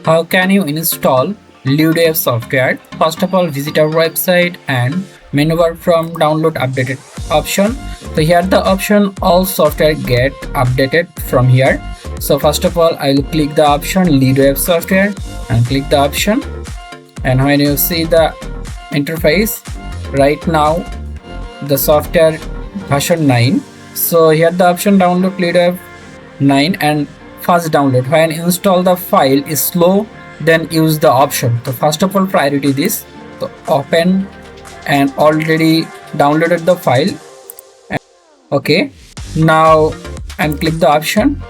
how can you install LeadWave software? First of all, visit our website and maneuver from download updated option. So here the option all software get updated from here. So first of all, I will click the option LeadWave software and click the option, and when you see the interface, right now the software version 9. So here the option download LeadWave 9 and fast download. When install the file is slow, then use the option. So first of all, priority this. So open and already downloaded the file. Okay, now and click the option.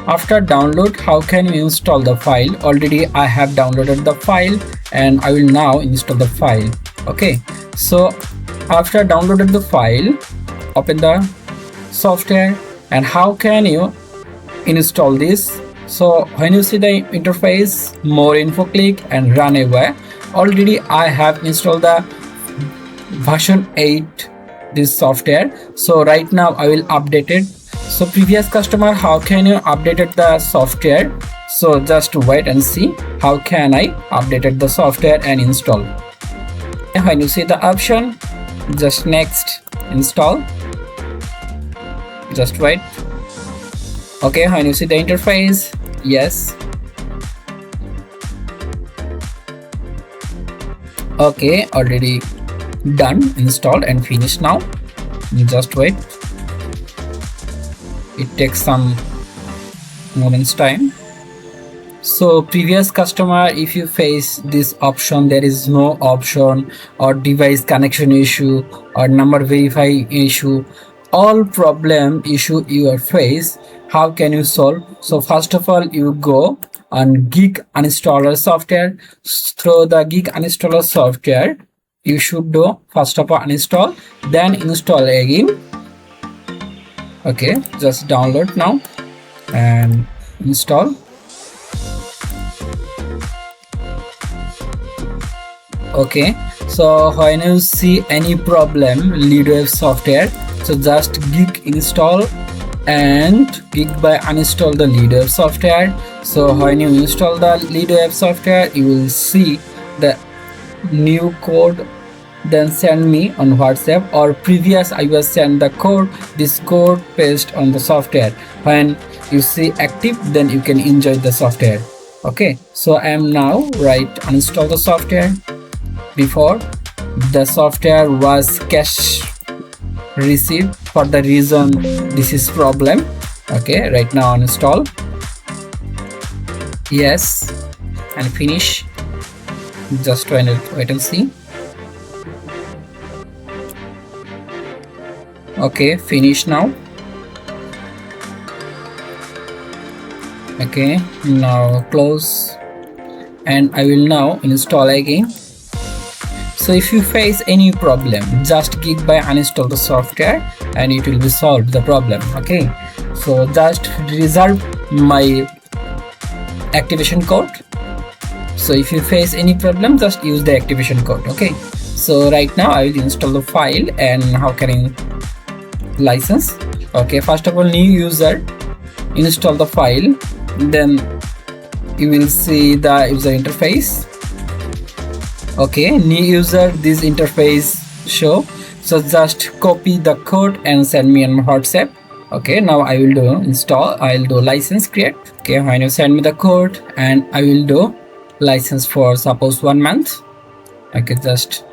After download, how can you install the file? Already I have downloaded the file and I will now install the file. Okay, so after downloaded the file, open the software. And how can you install this? So when you see the interface, more info, click and run away. Already I have installed the version 8 this software. So right now I will update it. So previous customer, how can you update the software? So just wait and see how can I update the software and install. And when you see the option, just next install. Just wait. Okay, when you see the interface, yes. Okay, already done, installed and finished. Now just wait, it takes some moments time. So previous customer, if you face this option, there is no option or device connection issue or number verify issue, all problem issue you are face, how can you solve? So first of all, you go on Gig Uninstaller software. Through the Gig Uninstaller software, you should do first of all uninstall, then install again. Okay, just download now and install. Okay, so when you see any problem LeadWave software, so just git install and git by uninstall the LeadWave software. So when you install the LeadWave software, you will see the new code, then send me on WhatsApp, or previous I was send the code, this code paste on the software. When you see active, then you can enjoy the software. Okay, so I am now right uninstall the software. Before the software was cache received, for the reason this is problem. Okay, right now uninstall, yes, and finish. Just wait and see. Okay, finish now. Okay, now close, and I will now install again. So if you face any problem, just git by uninstall the software and it will be solved the problem. Okay, so just reserve my activation code. So if you face any problem, just use the activation code. Okay, so right now I will install the file. And how can I license? Okay, first of all, new user, install the file, then you will see the user interface. Okay, new user, this interface show. So just copy the code and send me on WhatsApp. Okay, now I will do install, I will do license create. Okay, when you send me the code, and I will do license for suppose 1 month. Okay, just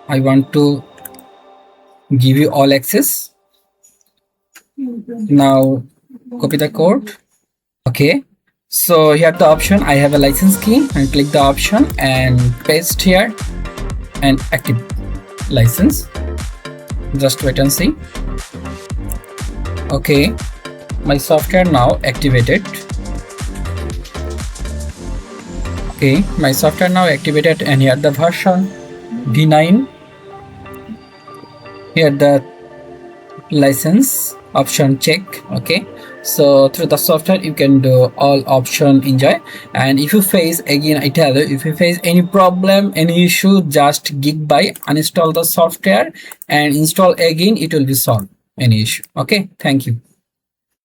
I want to give you all access. Now copy the code. Okay, so here the option, I have a license key, and click the option and paste here and active license. Just wait and see. Okay, my software now activated. Okay, my software now activated, and here the version V9. Here the license option check. Okay, so through the software you can do all option enjoy. And if you face, again I tell you, if you face any problem, any issue, just git by uninstall the software and install again, it will be solved any issue. Okay, thank you.